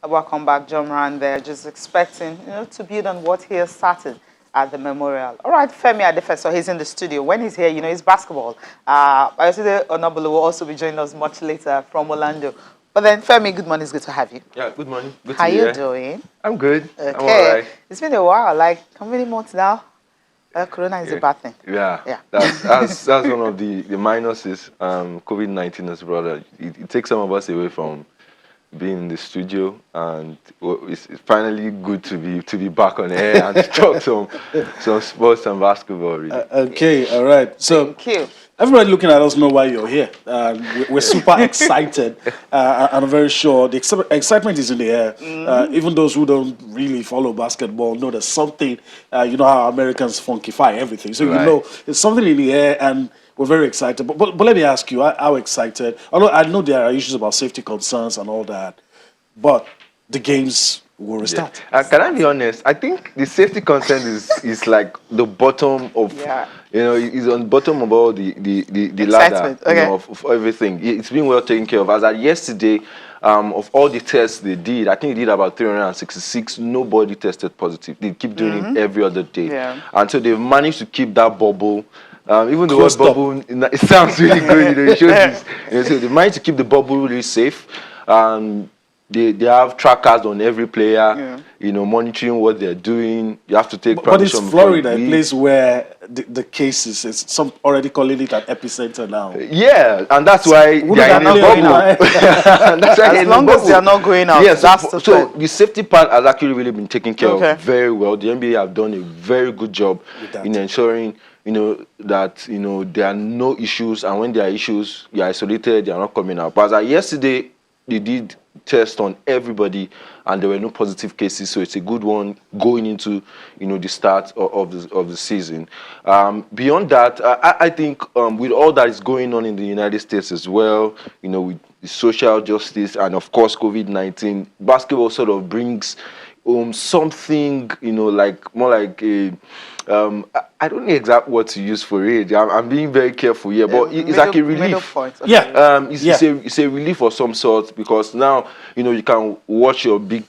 Welcome back, John Moran there. Just expecting, to build on what he has started at the memorial. All right, Femi Adefeso, he's in the studio. When he's here, it's basketball. Ayotide Onabulu will also be joining us much later from Orlando. But then, Femi, good morning. It's good to have you. Yeah, good morning. Good How to be you here. doing? I'm good. Okay. I'm all right. It's been a while. Like, how many months now? Corona is a bad thing. Yeah. That's one of the minuses COVID-19 has brought. It takes some of us away from being in the studio, and it's finally good to be back on air and to talk some sports and basketball. Really. Okay, all right. So Thank you. everybody looking at us know why you're here. We're super excited, and I'm very sure the excitement is in the air. Even those who don't really follow basketball know there's something. You know how Americans funkify everything, so Right. you know there's something in the air, and we're very excited. But let me ask you, how excited? Although I know there are issues about safety concerns and all that, but the games will restart. Can I be honest? I think the safety concern is like the bottom of is on the bottom of all the ladder Excitement, okay. of everything. It's been well taken care of. As at yesterday, of all the tests they did, I think they did about 366. Nobody tested positive. They keep doing it every other day, and so they've managed to keep that bubble. Even the word bubble, it sounds really good. It shows this. So they managed to keep the bubble really safe. They have trackers on every player, monitoring what they're doing. You have to take But it's permission. Florida, a place where the cases is some already calling it an epicenter now. Yeah, and that's why Wouldn't they're in that a be bubble. That's why As long as they are not going out, Yes, that's the so thing. the safety part has actually really been taken care of very well. The NBA have done a very good job in ensuring, that there are no issues, and when there are issues, you're isolated, you're not coming out. But yesterday, they did test on everybody, and there were no positive cases, so it's a good one going into the start of the season. Beyond that, I think with all that is going on in the United States as well, with the social justice and of course COVID-19, basketball sort of brings something like more like a I don't know exact what to use for it. I'm being very careful here, but it's like a relief. It's a relief of some sort, because now you can watch your big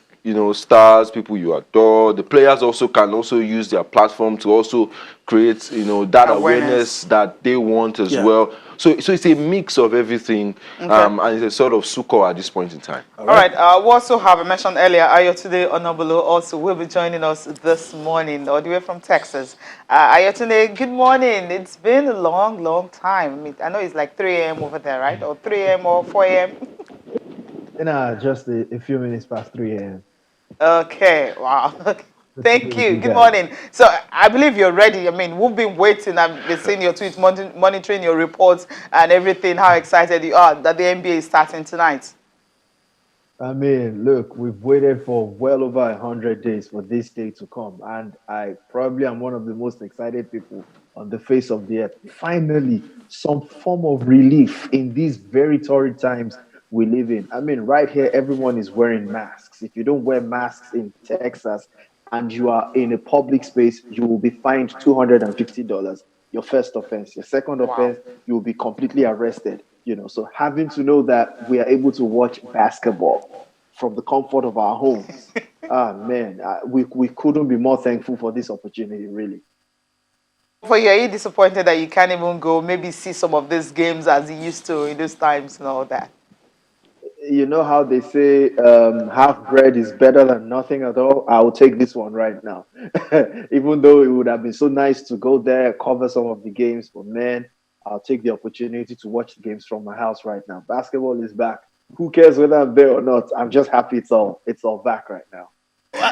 stars, people you adore. The players also can use their platform to also create that awareness that they want as well. So it's a mix of everything, and it's a sort of succor at this point in time. All right. We also have, I mentioned earlier, Ayotide Onabulu also will be joining us this morning, all the way from Texas. Ayotide, good morning. It's been a long, long time. I mean, I know it's like 3 a.m. over there, right? Or 3 a.m. or 4 a.m.? Just a few minutes past 3 a.m. Okay. Wow. Thank you. Good morning. So I believe you're ready. I mean, we've been waiting. I've been seeing your tweets, monitoring your reports and everything, how excited you are that the NBA is starting tonight. I mean, look, we've waited for well over 100 days for this day to come, and I probably am one of the most excited people on the face of the earth. Finally, some form of relief in these very torrid times we live in. I mean, right here, everyone is wearing masks. If you don't wear masks in Texas and you are in a public space, you will be fined $250. Your first offense. Your second offense, you will be completely arrested. So having to know that we are able to watch basketball from the comfort of our homes, man, we couldn't be more thankful for this opportunity, really. For you, are you disappointed that you can't even go maybe see some of these games as you used to in those times and all that? You know how they say half bread is better than nothing at all? I will take this one right now. Even though it would have been so nice to go there, cover some of the games, but man, I'll take the opportunity to watch the games from my house right now. Basketball is back. Who cares whether I'm there or not? I'm just happy it's all back right now.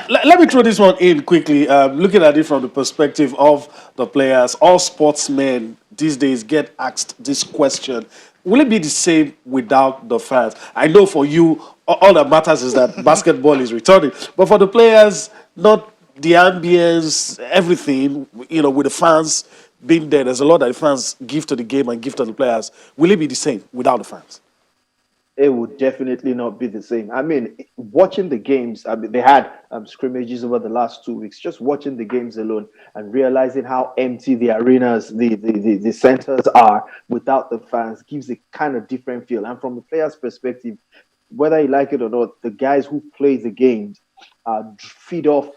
Let me throw this one in quickly. Looking at it from the perspective of the players, all sportsmen these days get asked this question: will it be the same without the fans? I know for you, all that matters is that basketball is returning, but for the players, not the ambience, everything. With the fans being there, there's a lot that the fans give to the game and give to the players. Will it be the same without the fans? It would definitely not be the same. I mean, watching the games, I mean, they had scrimmages over the last 2 weeks. Just watching the games alone and realizing how empty the arenas, the centers are without the fans gives a kind of different feel. And from the players' perspective, whether you like it or not, the guys who play the games feed off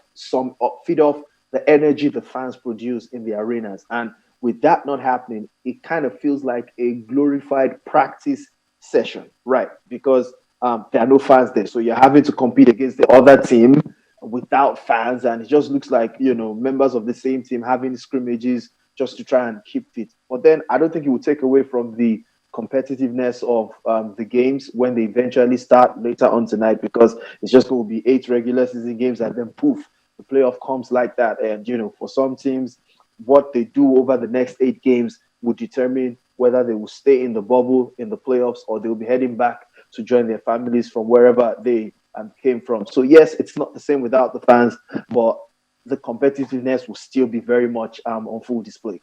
feed off the energy the fans produce in the arenas. And with that not happening, it kind of feels like a glorified practice session, right? Because there are no fans there, so you're having to compete against the other team without fans, and it just looks like members of the same team having scrimmages just to try and keep fit. But then I don't think it will take away from the competitiveness of the games when they eventually start later on tonight, because it's just going to be 8 regular season games and then poof, the playoff comes like that. And for some teams, what they do over the next 8 games will determine whether they will stay in the bubble in the playoffs or they will be heading back to join their families from wherever they came from. So yes, it's not the same without the fans, but the competitiveness will still be very much on full display.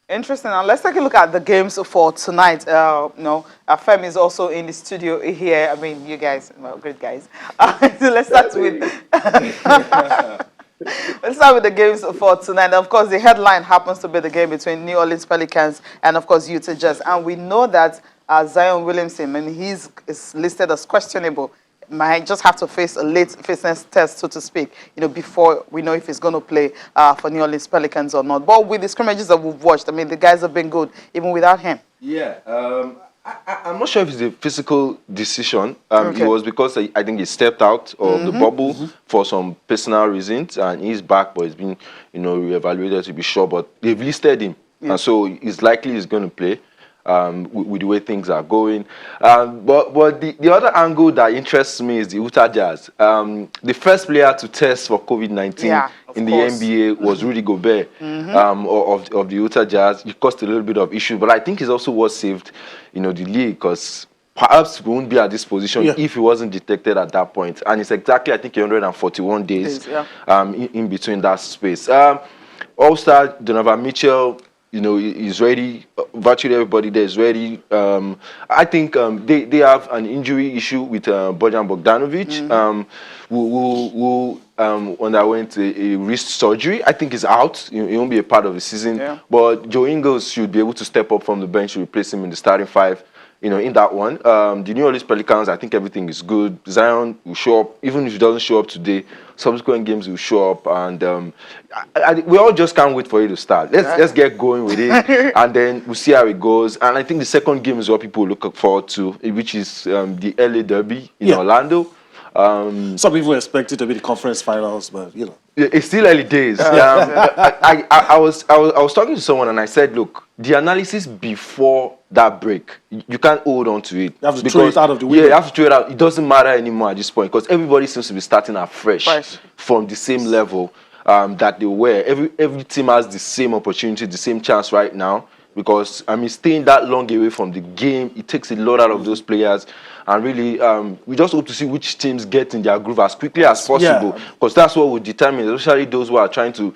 Interesting. Now let's take a look at the games for tonight. Femi is also in the studio here. I mean, you guys, well, great guys. So let's start with let's start with the games for tonight. Of course, the headline happens to be the game between New Orleans Pelicans and, of course, Utah Jazz. And we know that Zion Williamson, and he's is listed as questionable, might just have to face a late fitness test, so to speak, before we know if he's going to play for New Orleans Pelicans or not. But with the scrimmages that we've watched, I mean, the guys have been good, even without him. Yeah, I'm not sure if it's a physical decision. Okay. It was because I think he stepped out of the bubble for some personal reasons, and he's back, but he's been, reevaluated to be sure. But they've listed him, and so it's likely he's going to play. With the way things are going. But the other angle that interests me is the Utah Jazz. The first player to test for COVID-19 in the NBA was Rudy Gobert of the Utah Jazz. It caused a little bit of issue, but I think he's also what saved the league, because perhaps we won't be at this position if he wasn't detected at that point. And it's exactly, I think, 141 days in between that space. All-star Donovan Mitchell, is ready. Virtually everybody there is ready. I think they have an injury issue with Bojan Bogdanovic, who underwent a wrist surgery. I think he's out. He won't be a part of the season. Yeah. But Joe Ingles should be able to step up from the bench to replace him in the starting 5. In that one. The New Orleans Pelicans, I think everything is good. Zion will show up, even if he doesn't show up today. Subsequent games will show up, and we all just can't wait for it to start. Let's get going with it, and then we'll see how it goes. And I think the second game is what people look forward to, which is the LA Derby in Orlando. Some people expect it to be the conference finals, but it's still early days. I was talking to someone and I said, look, the analysis before that break, you can't hold on to it. You have to throw it out of the window. Yeah, you have to throw it out. It doesn't matter anymore at this point, because everybody seems to be starting afresh from the same level that they were. Every team has the same opportunity, the same chance right now. Because, staying that long away from the game, it takes a lot out of those players. And really, we just hope to see which teams get in their groove as quickly as possible. Because that's what will determine, especially those who are trying to,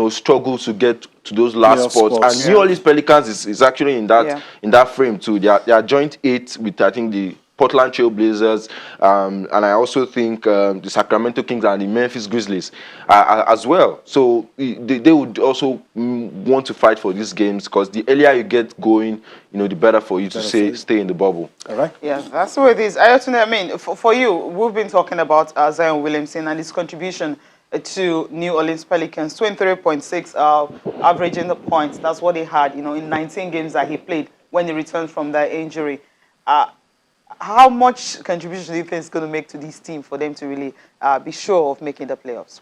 struggle to get to those last spots. And New Orleans Pelicans is actually in that frame too. They are joint 8 with, I think, the Portland Trail Blazers, and I also think the Sacramento Kings and the Memphis Grizzlies as well. So they would also want to fight for these games, because the earlier you get going, the better for you to stay in the bubble. All right. Yeah, that's the way it is. I mean, for you, we've been talking about Zion Williamson and his contribution to New Orleans Pelicans, 23.6 averaging the points. That's what he had, in 19 games that he played when he returned from that injury. How much contribution do you think it's going to make to this team for them to really be sure of making the playoffs?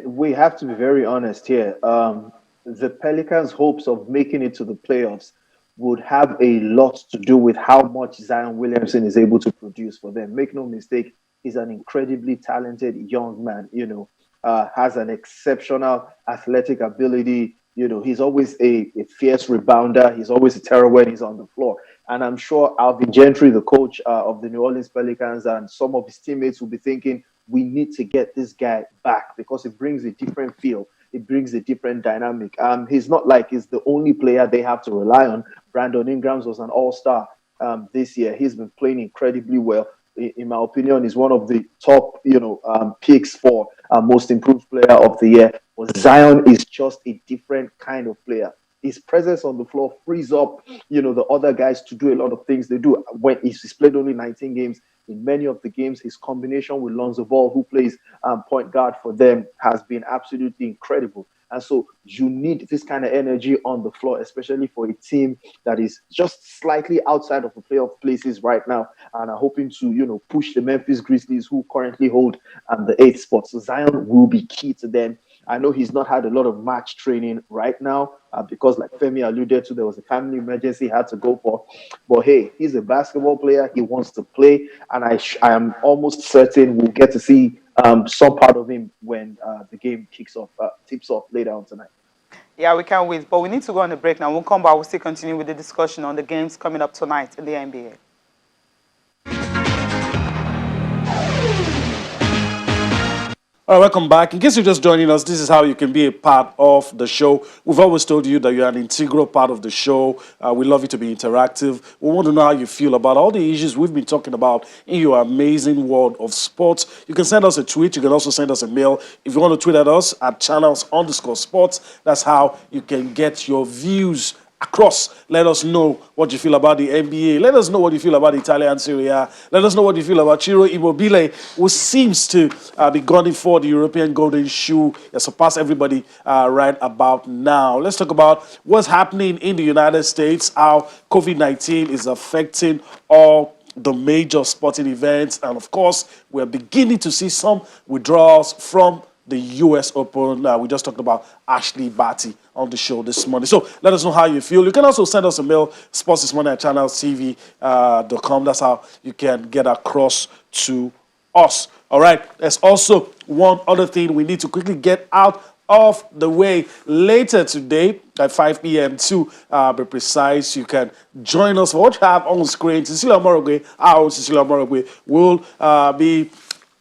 We have to be very honest here. The Pelicans' hopes of making it to the playoffs would have a lot to do with how much Zion Williamson is able to produce for them. Make no mistake, he's an incredibly talented young man, has an exceptional athletic ability. He's always a fierce rebounder. He's always a terror when he's on the floor. And I'm sure Alvin Gentry, the coach of the New Orleans Pelicans, and some of his teammates will be thinking, we need to get this guy back, because it brings a different feel. It brings a different dynamic. He's not like he's the only player they have to rely on. Brandon Ingram was an all-star this year. He's been playing incredibly well. In my opinion, he's one of the top, picks for most improved player of the year. But Zion is just a different kind of player. his presence on the floor frees up, the other guys to do a lot of things they do. When he's played only 19 games, in many of the games, his combination with Lonzo Ball, who plays point guard for them, has been absolutely incredible. And so you need this kind of energy on the floor, especially for a team that is just slightly outside of the playoff places right now and are hoping to, push the Memphis Grizzlies, who currently hold the 8th spot. So Zion will be key to them. I know he's not had a lot of match training right now because, like Femi alluded to, there was a family emergency he had to go for. But hey, he's a basketball player. He wants to play. And I am almost certain we'll get to see some part of him when the game tips off later on tonight. Yeah, we can't wait. But we need to go on a break now. We'll come back. We'll still continue with the discussion on the games coming up tonight in the NBA. All right, welcome back. In case you're just joining us, this is how you can be a part of the show. We've always told you that you're an integral part of the show. We love you to be interactive. We want to know how you feel about all the issues we've been talking about in your amazing world of sports. You can send us a tweet. You can also send us a mail. If you want to tweet at us at channels_sports, that's how you can get your views across. Let us know what you feel about the NBA. Let us know what you feel about Italian Serie A. Let us know what you feel about Ciro Immobile, who seems to be gunning for the European Golden Shoe. He surpassed everybody right about now. Let's talk about what's happening in the United States, how COVID-19 is affecting all the major sporting events. And of course, we're beginning to see some withdrawals from the U.S. Open. We just talked about Ashley Barty on the show this morning. So let us know how you feel. You can also send us a mail, sportsthismorning@channelstv.com. That's how you can get across to us. All right. There's also one other thing we need to quickly get out of the way. Later today at 5 p.m. to be precise, you can join us for what you have on screen. Cecilia Morogwe, our Cecilia Morogwe, will be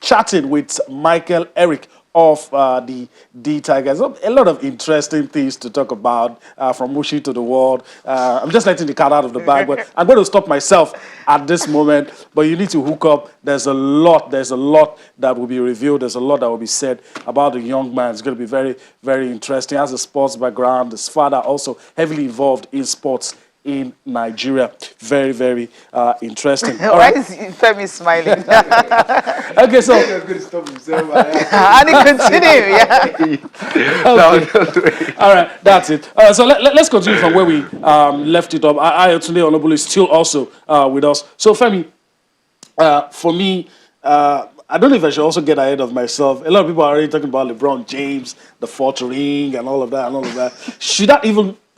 chatting with Michael Eric of the D-Tigers. A lot of interesting things to talk about from Mushi to the world. I'm just letting the cat out of the bag, but I'm going to stop myself at this moment. But you need to hook up. There's a lot that will be revealed. There's a lot that will be said about the young man. It's going to be very, very interesting. He has a sports background. His father also heavily involved in sports in Nigeria. Very, very interesting. Why is Femi smiling? Okay, so and he continue, yeah. Okay. All right, that's it. So let's continue from where we left it up. Ayotunde Onobulu is still also with us. So Femi, for me, I don't know if I should also get ahead of myself. A lot of people are already talking about LeBron James, the 4th ring, and all of that.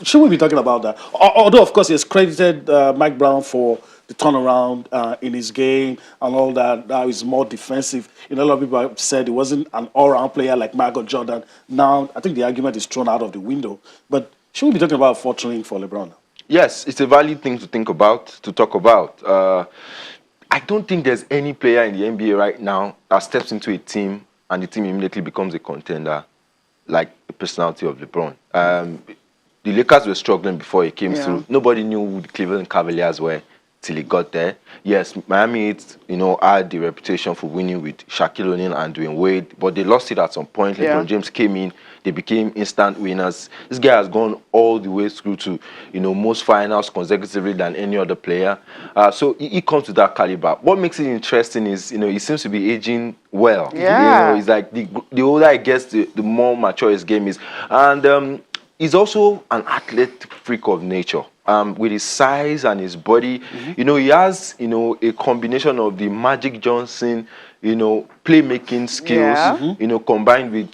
Should we be talking about that? Although, of course, he has credited Mike Brown for the turnaround in his game and all that. Now he's more defensive. A lot of people have said he wasn't an all-round player like Michael Jordan. Now, I think the argument is thrown out of the window. But should we be talking about a 4th ring for LeBron? Yes, it's a valid thing to talk about. I don't think there's any player in the NBA right now that steps into a team and the team immediately becomes a contender like the personality of LeBron. The Lakers were struggling before he came through. Nobody knew who the Cleveland Cavaliers were till he got there. Yes, Miami Heat, had the reputation for winning with Shaquille O'Neal and Dwayne Wade, but they lost it at some point. LeBron James came in. They became instant winners. This guy has gone all the way through to, most finals consecutively than any other player. So he comes to that caliber. What makes it interesting is, he seems to be aging well. Yeah. It's like the older he gets, the more mature his game is. And he's also an athletic freak of nature. With his size and his body, he has, a combination of the Magic Johnson, playmaking skills, combined with,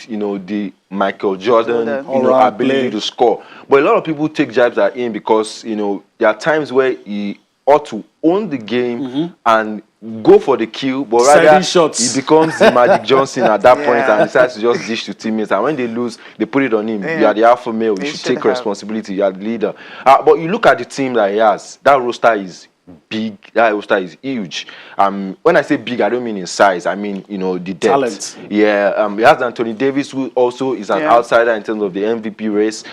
the Michael Jordan, ability to score. But a lot of people take jabs at him because, there are times where he ought to own the game and go for the kill, but rather he becomes the Magic Johnson at that point and decides to just dish to teammates. And when they lose, they put it on him. You are the alpha male. You should take responsibility. You are the leader. But you look at the team that he has. That roster is big. That roster is huge. When I say big, I don't mean in size. I mean, the depth. Talent. Yeah. He has Anthony Davis, who also is an outsider in terms of the MVP race.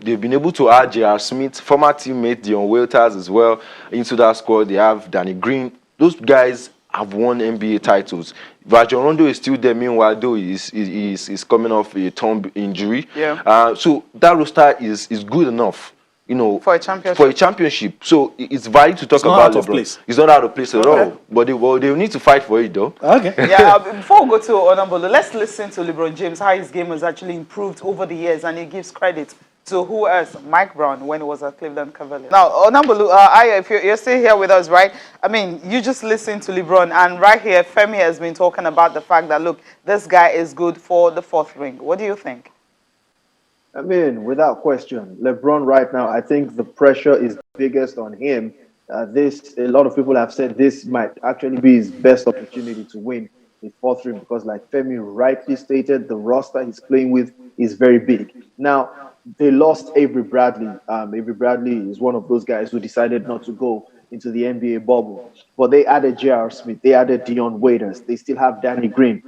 They've been able to add J.R. Smith, former teammate Dion Waiters as well, into that squad. They have Danny Green. Those guys have won NBA titles. Rajon Rondo is still there. Meanwhile, though, he's coming off a thumb injury. Yeah. So that roster is good enough, you know, For a championship. For a championship. So it's valid to talk It's not about out of LeBron. place. It's not out of place at Okay. all. But they need to fight for it, though. Okay. Yeah, before we go to Onambolo, let's listen to LeBron James, how his game has actually improved over the years, and he gives credit to who else? Mike Brown, when he was at Cleveland Cavaliers. Now, Onambolo, if you're still here with us, right? I mean, you just listened to LeBron, and right here, Femi has been talking about the fact that, look, this guy is good for the fourth ring. What do you think? I mean, without question, LeBron right now, I think the pressure is biggest on him. A lot of people have said this might actually be his best opportunity to win the fourth ring because, like Femi rightly stated, the roster he's playing with is very big. Now, they lost Avery Bradley. Avery Bradley is one of those guys who decided not to go into the NBA bubble. But they added J.R. Smith. They added Dion Waiters. They still have Danny Green.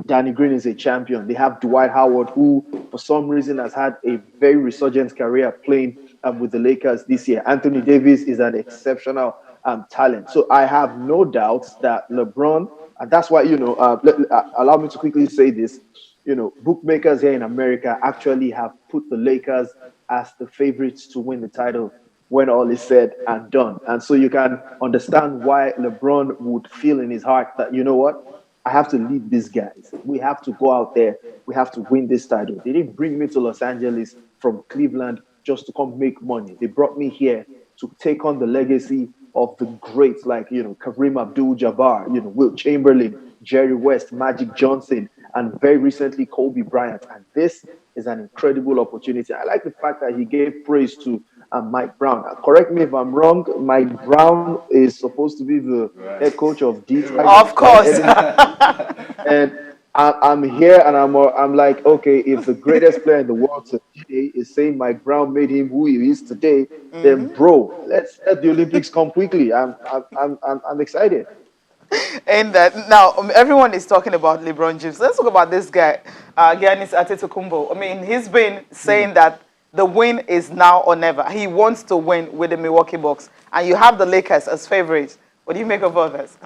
Danny Green is a champion. They have Dwight Howard, who for some reason has had a very resurgent career playing with the Lakers this year. Anthony Davis is an exceptional talent. So I have no doubts that LeBron, and that's why, allow me to quickly say this, bookmakers here in America actually have put the Lakers as the favorites to win the title when all is said and done. And so you can understand why LeBron would feel in his heart that, you know what, I have to lead these guys. We have to go out there. We have to win this title. They didn't bring me to Los Angeles from Cleveland just to come make money. They brought me here to take on the legacy of the greats like, Kareem Abdul-Jabbar, Wilt Chamberlain, Jerry West, Magic Johnson, and very recently Kobe Bryant. And this is an incredible opportunity. I like the fact that he gave praise to Mike Brown. Correct me if I'm wrong. Mike Brown is supposed to be the head coach of Detroit. Of course. And I'm here and I'm like, okay, if the greatest player in the world today is saying Mike Brown made him who he is today, then bro, let's let the Olympics come quickly. I'm excited. And now everyone is talking about LeBron James. Let's talk about this guy, Giannis Antetokounmpo. I mean, he's been saying that the win is now or never. He wants to win with the Milwaukee Bucks, and you have the Lakers as favorites. What do you make of all this?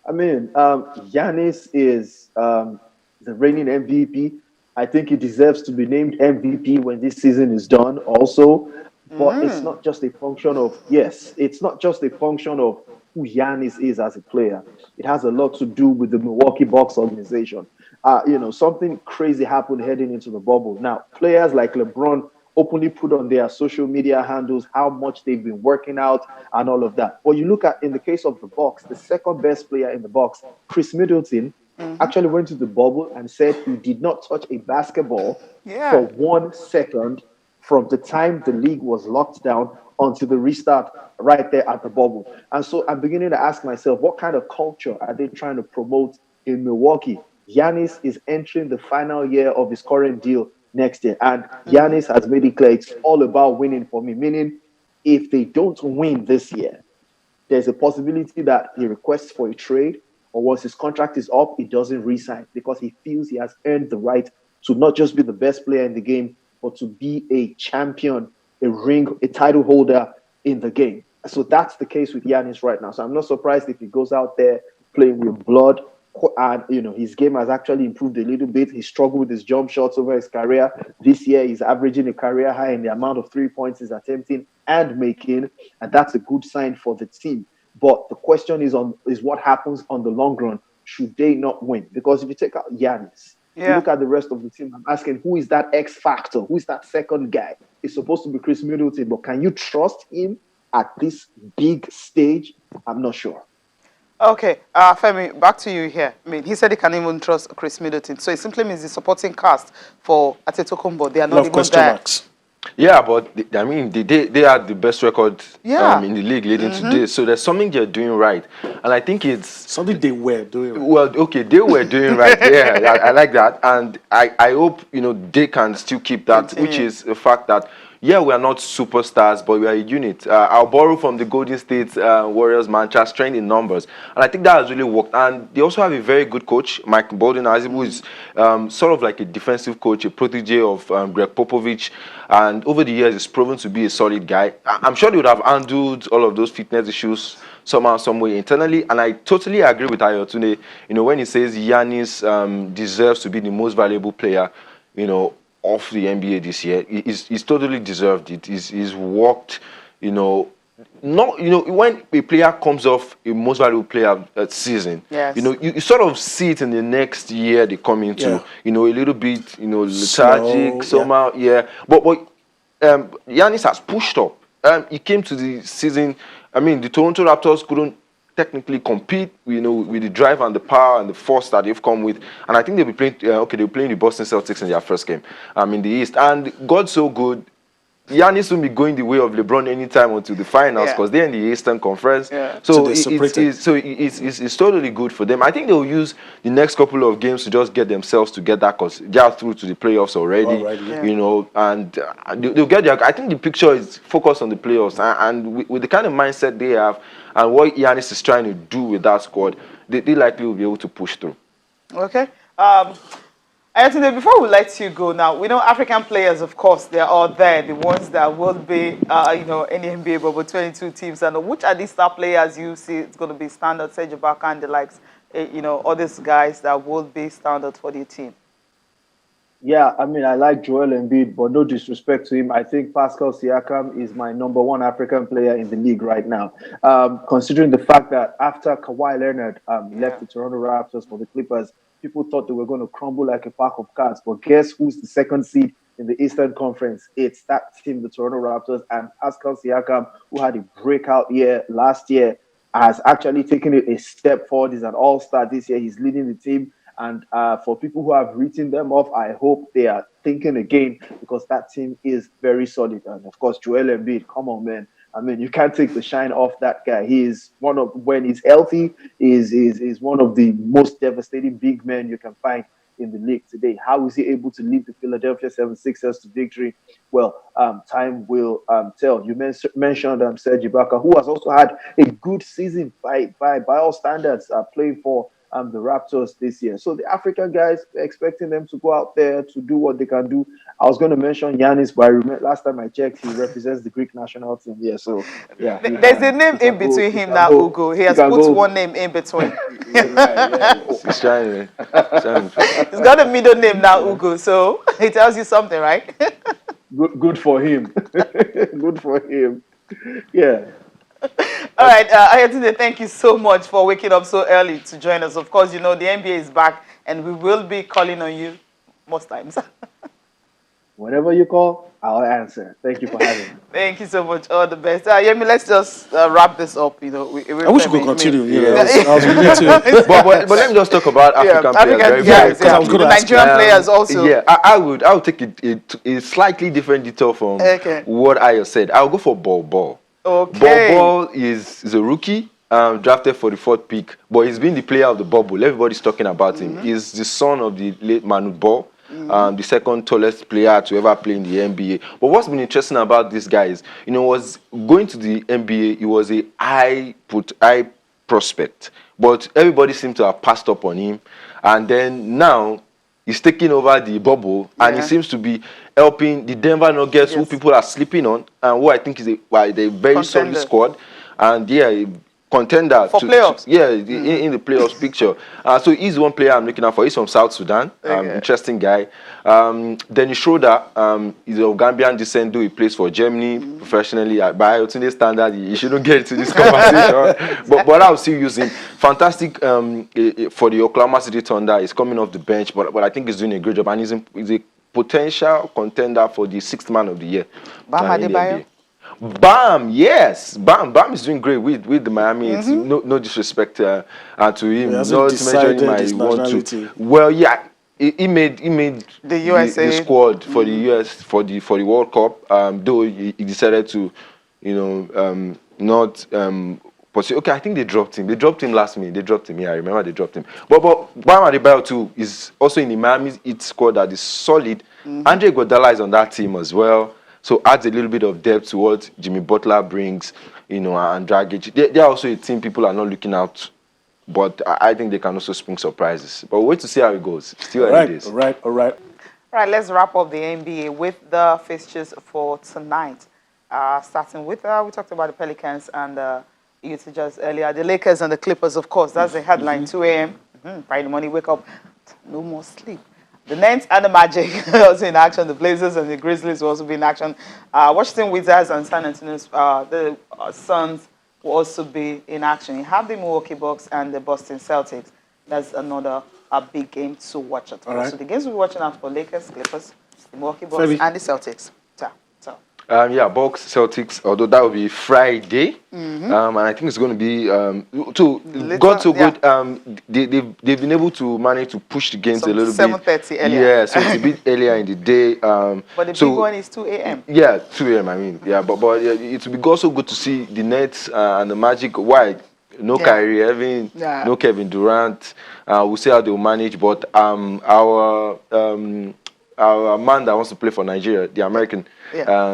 I mean, Giannis is the reigning MVP. I think he deserves to be named MVP when this season is done also. But it's not just a function of, it's not just a function of who Giannis is as a player. It has a lot to do with the Milwaukee Bucks organization. Something crazy happened heading into the bubble. Now, players like LeBron openly put on their social media handles how much they've been working out and all of that. But you look at, in the case of the Bucks, the second best player in the Bucks, Chris Middleton, actually went to the bubble and said he did not touch a basketball for 1 second from the time the league was locked down until the restart right there at the bubble. And so I'm beginning to ask myself, what kind of culture are they trying to promote in Milwaukee? Giannis is entering the final year of his current deal next year. And Giannis has made it clear it's all about winning for me, meaning if they don't win this year, there's a possibility that he requests for a trade, or once his contract is up, he doesn't re-sign because he feels he has earned the right to not just be the best player in the game, but to be a champion, a title holder in the game. So that's the case with Giannis right now. So I'm not surprised if he goes out there playing with blood. And his game has actually improved a little bit. He struggled with his jump shots over his career. This year, he's averaging a career high in the amount of 3 points he's attempting and making, and that's a good sign for the team. But the question is what happens on the long run should they not win? Because if you take out Giannis, you look at the rest of the team, I'm asking, who is that X factor? Who is that second guy? It's supposed to be Chris Middleton, but can you trust him at this big stage? I'm not sure. Okay, Femi, back to you here. I mean, he said he can't even trust Chris Middleton. So it simply means the supporting cast for Antetokounmpo, they are not even there. Marks. Yeah, but they had the best record in the league leading to this. So there's something they're doing right. And I think it's something they were doing right. Well, okay, they were doing right. Yeah, I like that. And I hope, they can still keep that, which is the fact that, we are not superstars, but we are a unit. I'll borrow from the Golden State Warriors mantra, strength in numbers. And I think that has really worked. And they also have a very good coach, Mike Budenholzer, who is sort of like a defensive coach, a protege of Greg Popovich. And over the years, he's proven to be a solid guy. I'm sure they would have handled all of those fitness issues somehow, some way internally. And I totally agree with Ayotunde, when he says Giannis deserves to be the most valuable player, of the NBA this year. He's totally deserved it. He's worked, when a player comes off a most valuable player season, yes. You sort of see it in the next year they come into, a little bit, lethargic somehow, But Giannis has pushed up. He came to the season. I mean, the Toronto Raptors couldn't technically compete, with the drive and the power and the force that they've come with. And I think they'll be playing. They were playing the Boston Celtics in their first game, in the East. And God's so good. Giannis will be going the way of LeBron anytime until the finals because they're in the Eastern Conference. So it's totally good for them. I think they'll use the next couple of games to just get themselves together because they are through to the playoffs already. And they'll get there. I think the picture is focused on the playoffs and with the kind of mindset they have and what Giannis is trying to do with that squad, they likely will be able to push through. Okay. Anthony, before we let you go now, we know African players, of course, they're all there, the ones that will be, in the NBA bubble, 22 teams. And which are these star players you see it's going to be standard, Serge Ibaka and the likes, all these guys that will be standard for the team? Yeah, I mean, I like Joel Embiid, but no disrespect to him. I think Pascal Siakam is my number one African player in the league right now. Considering the fact that after Kawhi Leonard left the Toronto Raptors for the Clippers, people thought they were going to crumble like a pack of cards. But guess who's the second seed in the Eastern Conference? It's that team, the Toronto Raptors, and Pascal Siakam, who had a breakout year last year, has actually taken it a step forward. He's an all-star this year. He's leading the team. And for people who have written them off, I hope they are thinking again because that team is very solid. And of course, Joel Embiid, come on, man. I mean, you can't take the shine off that guy. He is when he's healthy, is one of the most devastating big men you can find in the league today. How is he able to lead the Philadelphia 76ers to victory? Well, time will tell. You mentioned Serge Ibaka, who has also had a good season by all standards, playing for the Raptors this year. So the African guys, expecting them to go out there to do what they can do. I was going to mention Giannis, but I remember last time I checked, he represents the Greek national team. Yeah, so yeah. There's a name in between him now, Ugo. He has put one name in between. He's trying. He's got a middle name now, Ugo. So it tells you something, right? Good for him. Good for him. Yeah. All right, Ayotunde, thank you so much for waking up so early to join us. Of course, the NBA is back, and we will be calling on you most times. Whenever you call, I'll answer. Thank you for having me. Thank you so much. All the best. Yemi, let's just wrap this up. I wish we could continue. I was but let me just talk about African players. The Nigerian players also. Yeah, I would take a slightly different detail from what Ayo said. I'll go for Ball. Okay. Ball is a rookie, drafted for the 4th pick, but he's been the player of the bubble. Everybody's talking about him. He's the son of the late Manu Ball, the second tallest player to ever play in the NBA. But what's been interesting about this guy is, was going to the NBA, he was a high prospect, but everybody seemed to have passed up on him. And then now, he's taking over the bubble, and he seems to be helping the Denver Nuggets, who people are sleeping on, and who I think is a very solid squad, and contender for playoffs. In the playoffs picture. So he's one player I'm looking out for. He's from South Sudan. Interesting guy. Dennis Schroeder is of Gambian descent, though he plays for Germany professionally. By Ayotunde's standard, he shouldn't get into this conversation. but I'll still use him. Fantastic for the Oklahoma City Thunder. He's coming off the bench, but I think he's doing a great job, and he's a potential contender for the 6th man of the year. Bam Adebayo. Bam, yes. Bam is doing great with the Miami. It's no disrespect to him. Not to mention him, I want to. Well, yeah, he made the USA the squad for the US for the World Cup. Though he decided to, not pursue. Okay, I think they dropped him. They dropped him last minute. They dropped him. Yeah, I remember they dropped him. But Bam Adebayo too is also in the Miami Heat squad that is solid. Andre Iguodala is on that team as well. So adds a little bit of depth to what Jimmy Butler brings, and Dragic. They're also a team people are not looking out, but I think they can also spring surprises. But wait to see how it goes. Still early days. All right. All right, let's wrap up the NBA with the fixtures for tonight. Starting with, we talked about the Pelicans and You said just earlier, the Lakers and the Clippers, of course, that's the headline, 2 a.m. Friday morning, wake up, no more sleep. The Nets and the Magic also in action. The Blazers and the Grizzlies will also be in action. Washington Wizards and San Antonio, the Suns will also be in action. You have the Milwaukee Bucks and the Boston Celtics. That's another big game to watch out for. Right. So the games we're watching out for: Lakers, Clippers, the Milwaukee Bucks, and the Celtics. Yeah, Bucks, Celtics, although that will be Friday. And I think it's going to be, good. They've been able to manage to push the games a little bit. 7:30 earlier. Yeah, so it's a bit earlier in the day. But the big one is 2 a.m. Yeah, 2 a.m. I mean, yeah, but it will be also good to see the Nets and the Magic. Why? No Kyrie Irving, no Kevin Durant. We'll see how they'll manage. But our man that wants to play for Nigeria, the American,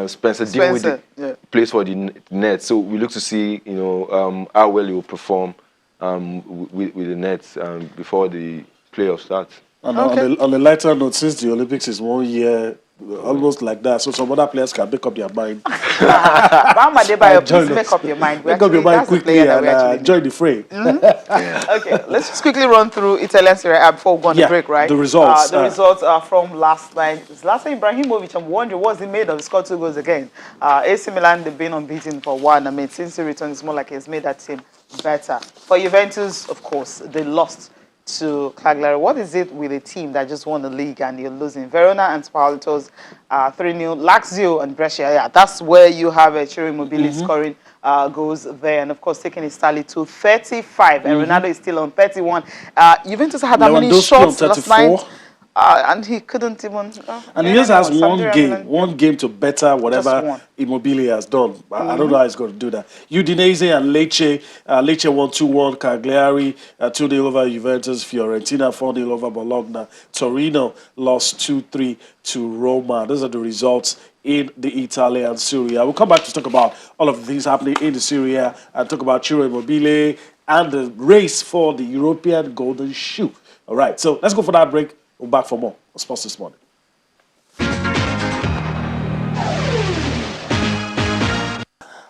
Spencer Dinwiddie, plays for the Nets. So we look to see, how well he will perform with the Nets before the playoffs start. And on a lighter note, since the Olympics is 1 year, almost like that, so some other players can make up their mind. Please make up your mind. Make up your mind quickly and join the fray. Okay, let's just quickly run through Italian Serie A before we go on the break, right? The results. The results are from last night. Zlatan Ibrahimovic, I'm wondering, what's he made of? He scored 2 goals again. AC Milan, they've been unbeaten for 1. I mean, since he returned, it's more like he's made that team better. For Juventus, of course, they lost to Cagliari. What is it with a team that just won the league and you're losing? Verona and Spalletto's 3-0. Lazio and Brescia. Yeah, that's where you have Ciro Immobile scoring goals there. And of course, taking his tally to 35. And Ronaldo is still on 31. Juventus had that many shots last night. And he couldn't even... and he just has one game to better whatever Immobile has done. I don't know how he's going to do that. Udinese and Lecce. Lecce won 2-1. Cagliari 2-0 over Juventus. Fiorentina 4-0 over Bologna. Torino lost 2-3 to Roma. Those are the results in the Italian Serie A. We'll come back to talk about all of the things happening in the Serie A and talk about Ciro Immobile and the race for the European Golden Shoe. All right, so let's go for that break. We're back for more on Sports This Morning.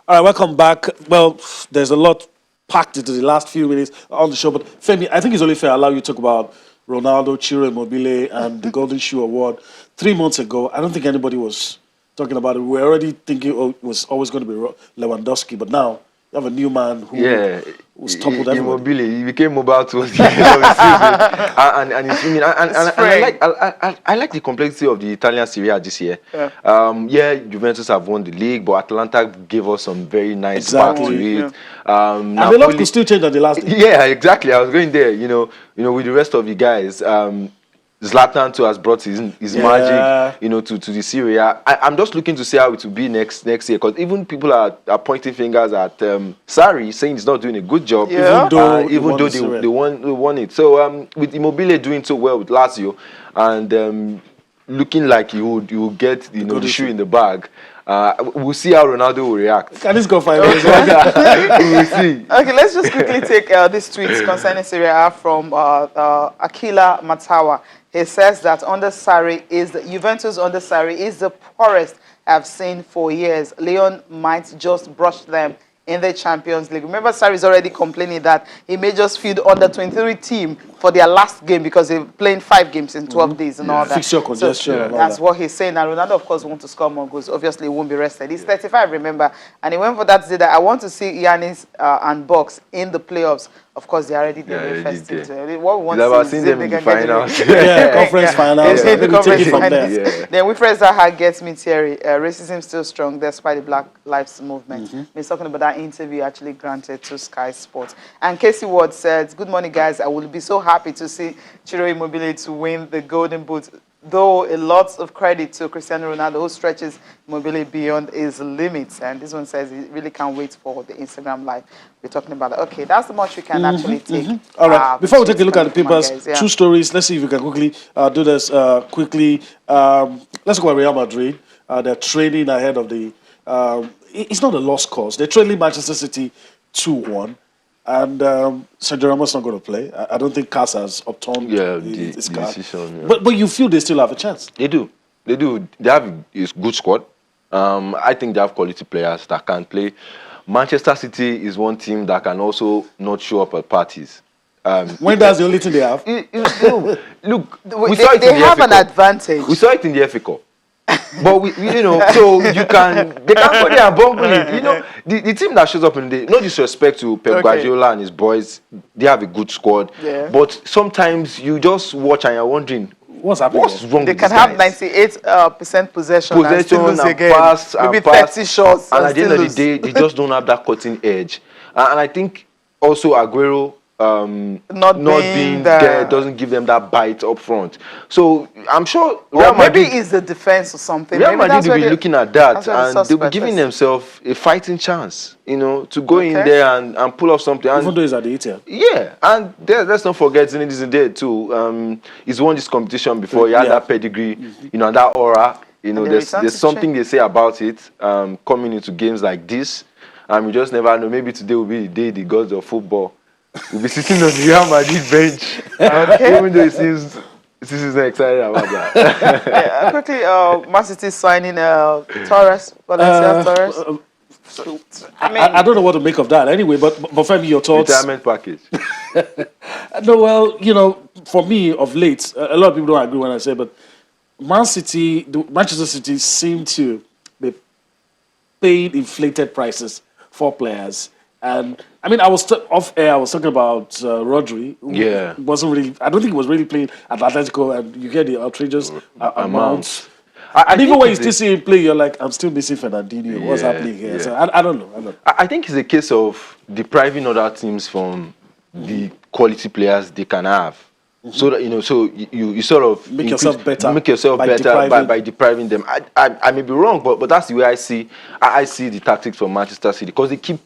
All right, welcome back. Well, there's a lot packed into the last few minutes on the show, but Femi, I think it's only fair I allow you to talk about Ronaldo, Ciro Immobile, and the Golden Shoe Award. 3 months ago, I don't think anybody was talking about it. We were already thinking it was always going to be Lewandowski, but now you have a new man who was toppled everywhere. Immobile, he became mobile towards the end of the season, and he's winning. And I like the complexity of the Italian Serie A this year. Juventus have won the league, but Atalanta gave us some very nice back to it. And the lot could still change on the last day. Yeah, exactly. I was going there. With the rest of the guys. Zlatan too has brought his magic, to the Serie A. I'm just looking to see how it will be next year, because even people are pointing fingers at Sarri, saying he's not doing a good job, even though they won it. So with Immobile doing so well with Lazio and looking like he will get the shoe in the bag. We'll see how Ronaldo will react. Can this go final? We will see. Okay, let's just quickly take this tweet concerning Serie A from Akila Matawa. He says that Juventus under Sarri is the poorest I've seen for years. Lyon might just brush them in the Champions League. Remember, Sarri is already complaining that he may just field under 23 team for their last game because they're playing 5 games in 12 days and all that. Fixture congestion. So, that's what he's saying. And Ronaldo, of course, wants to score more goals. Obviously, he won't be rested. He's 35, remember. And he went for that to say that I want to see Giannis and Bucks in the playoffs. Of course, they're already there. What we want to see is them in the finals. Conference finals. Then Wilfred Zaha gets me Thierry. Racism still strong despite the Black Lives Movement. He's talking about that interview actually granted to Sky Sports. And Casey Ward says, good morning, guys. I will be so happy to see Ciro Immobile to win the Golden Boot. Though a lot of credit to Cristiano Ronaldo, who stretches Immobile beyond his limits. And this one says he really can't wait for the Instagram Live. We're talking about it. Okay, that's the much we can actually take. All right, before we take a look at the papers, 2 stories. Let's see if we can quickly do this quickly. Let's go at Real Madrid. They're training ahead of the... it's not a lost cause. They're trailing Manchester City 2-1. And Sergio Ramos not going to play. I don't think Cas has upturned his card. Decision. But you feel they still have a chance? They do. They have a good squad. I think they have quality players that can play. Manchester City is one team that can also not show up at parties. When that's the only thing they have. Look, They have an advantage. We saw it in the FA Cup. But so they can go there and bungle it. The team that shows up in no disrespect to Pep Guardiola and his boys, they have a good squad. Yeah. But sometimes you just watch and you're wondering, what's happening? what's wrong They with can these have guys? 98% possession and still lose and again. pass Maybe and pass. 30 shots And at the still end of the lose. day, they just don't have that cutting edge. And I think also Aguero not being there doesn't give them that bite up front. So I'm sure Real maybe Madrid, it's the defense or something. Real Maybe Madrid will be looking at that and they'll be giving themselves a fighting chance, to go in there and pull off something. And even though it's at the ATL. yeah, and let's not forget Zinedine Zidane too. He's won this competition before. He had that pedigree, and that aura. There's something they say about it coming into games like this. We just never know. Maybe today will be the day the gods of football will be sitting on the Real Madrid bench. Even though it seems not excited about that. Quickly, Man City signing Torres, Valencia Torres. I don't know what to make of that anyway, but Femi, your thoughts? Retirement package. No, well, for me, of late, a lot of people don't agree when I say, but Manchester City seem to be paying inflated prices for players. And I mean, I was off air. I was talking about Rodri. Yeah, wasn't really. I don't think he was really playing at Atletico, and you hear the outrageous amounts. And even when you still see him play, you're like, I'm still missing Fernandinho. What's happening here? Yeah. So I don't know. I think it's a case of depriving other teams from the quality players they can have. So that you sort of make yourself better by depriving them. I may be wrong, but that's the way I see the tactics for Manchester City, because they keep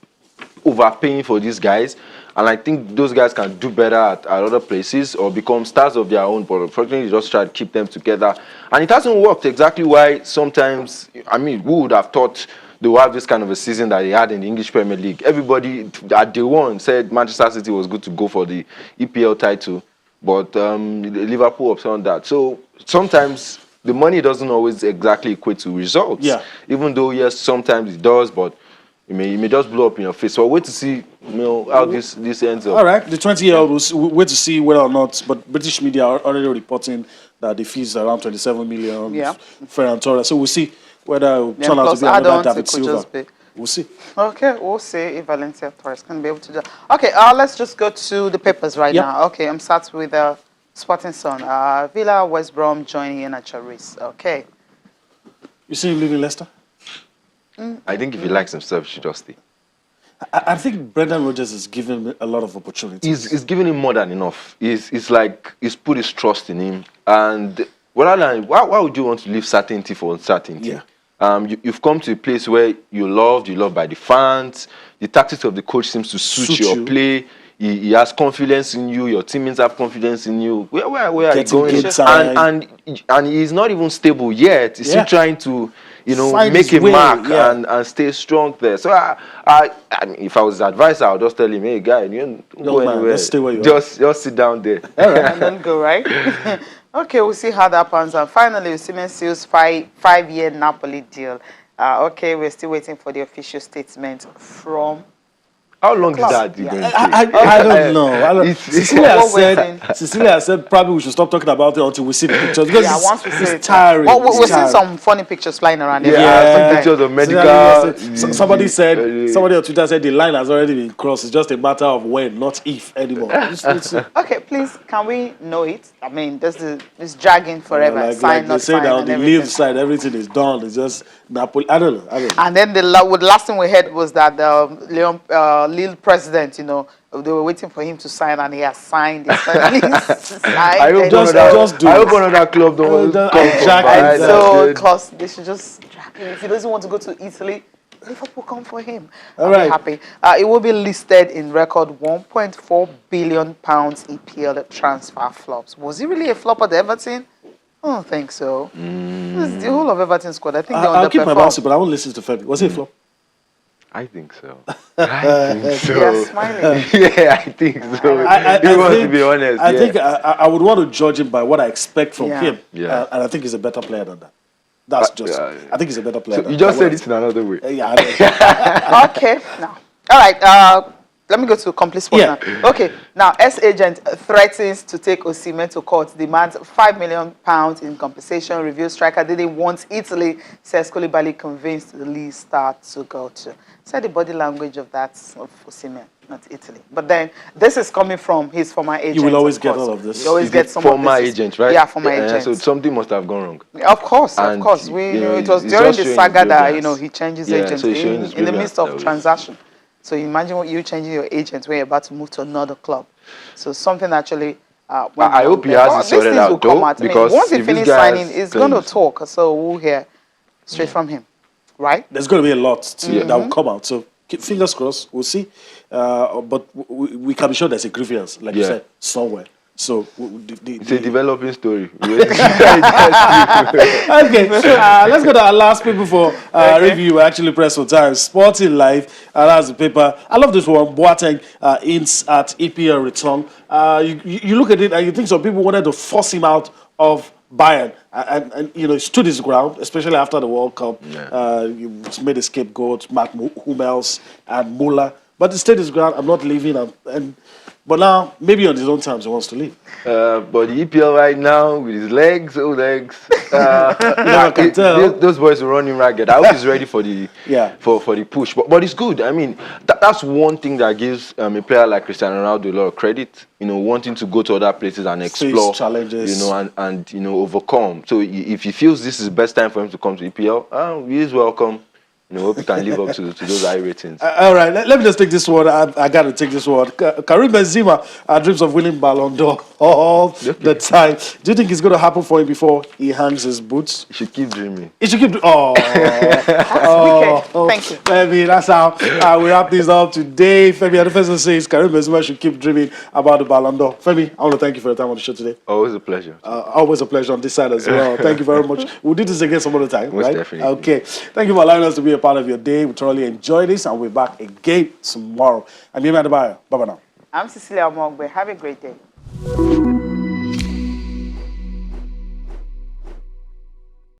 overpaying for these guys, and I think those guys can do better at other places or become stars of their own, but unfortunately they just try to keep them together, and it hasn't worked. Exactly why sometimes, I mean, who would have thought they would have this kind of a season that they had in the English Premier League? Everybody at day one said Manchester City was good to go for the EPL title, but Liverpool upset that. So sometimes the money doesn't always exactly equate to results. Yeah. Even though, yes, sometimes it does, but it may just blow up in your face. So I'll wait to see how this ends up. All right, the 20-year-old will wait to see whether or not, but British media are already reporting that the fees are around 27 million. Yeah. Ferran Torres. So we'll see whether it will turn out to be another David Silva. We'll see. Okay, we'll see if Valencia Torres can be able to do. Okay, let's just go to the papers now. Okay, I'm starting with Sporting Sun. Villa, West Brom joining in at Charis. Okay. You see him leaving Leicester? I think if he likes himself, he should just stay. I think Brendan Rodgers is giving him a lot of opportunities. He's giving him more than enough. He's put his trust in him. And why would you want to leave certainty for uncertainty? Yeah. You've come to a place where you're loved by the fans. The tactics of the coach seems to suit your play. He has confidence in you. Your teammates have confidence in you. Where are you going? And he's not even stable yet. He's still trying to make a mark and stay strong there. So I mean, if I was his advisor, I would just tell him, hey guy, you don't go anywhere. Just stay where you are. Just sit down there. All right, and then go, right? Okay, we'll see how that pans out. Finally, Osimhen seals five-year Napoli deal. Okay, we're still waiting for the official statement from. How long is that? I don't know. Cecilia said probably we should stop talking about it until we see the pictures, because once we see it's tiring. Well, we're seeing some funny pictures flying around. Some pictures of medical. Somebody on Twitter said the line has already been crossed. It's just a matter of when, not if anymore. Okay, please, can we know it? I mean, this dragging forever. Like they say that on the Lille side, everything is done. It's just Napoli. I don't know. And then the last thing we heard was that Lille president, they were waiting for him to sign, and he has signed. I hope another club don't come. So, because they should just drag him. If he doesn't want to go to Italy, Liverpool come for him. I'll be happy. It will be listed in record £1.4 billion EPL transfer flops. Was he really a flop at Everton? I don't think so. The whole of Everton squad, I think they underperformed. I'll keep my mouth, but I won't listen to Femi. Was he a flop? I think so. Yeah, smiling. Yeah, I think so. He wants to be honest. I think I would want to judge him by what I expect from him. Yeah. And I think he's a better player than that. That's just. I think he's a better player. So you just said it in another way. Yeah. I know. Okay, now. All right, let me go to complete sport now. Okay, now, S-agent threatens to take Osimhen to court, demands £5 million in compensation, reviews striker didn't want Italy, says Koulibaly convinced the league star to go to. Say the body language of that, of Osimhen, not Italy. But then, this is coming from his former agent. You will always get all of this. You always get some former of this. agent, right? Yeah, former agent. So something must have gone wrong. Of course. And, It was during the saga that, he changes agents so in the midst of transaction. So imagine what you changing your agent when you're about to move to another club. So something actually. I hope he has it sorted out, though, because once he finishes signing, he's going to talk. So we'll hear straight from him, right? There's going to be a lot that will come out. So fingers crossed, we'll see. But we can be sure there's a grievance, like you said, somewhere. So it's a developing story. Okay, let's go to our last paper for review. We actually press for time. Sporting Life, that's the paper. I love this one. Boateng hints at EPL return. You look at it and you think some people wanted to force him out of Bayern, and he stood his ground, especially after the World Cup. He made a scapegoat, Matt Hummels and Muller, but he stayed his ground. I'm not leaving, but now, maybe on his own terms, he wants to leave. But the EPL right now, with his legs, I can tell. Those boys are running ragged. I hope he's ready for the for the push. But it's good. I mean, that's one thing that gives a player like Cristiano Ronaldo a lot of credit. Wanting to go to other places and explore, face challenges, and overcome. So if he feels this is the best time for him to come to EPL, he is welcome. Hope you can live up to those high ratings. All right, let me just take this one. I got to take this one. Karim Benzema dreams of winning Ballon d'Or all the time. Do you think it's going to happen for him before he hangs his boots? He should keep dreaming. He should keep dreaming. Thank you. Femi, that's how we wrap this up today. Femi, the person says Karim Benzema should keep dreaming about the Ballon d'Or. Femi, I want to thank you for your time on the show today. Always a pleasure. Always a pleasure on this side as well. Thank you very much. We'll do this again some other time, Most right? definitely. Okay. Thank you for allowing us to be a part of your day. We thoroughly enjoy this, and we're back again tomorrow. I'm Yemi Adebayo. Bye-bye now. I'm Cecilia Omogbe. Have a great day.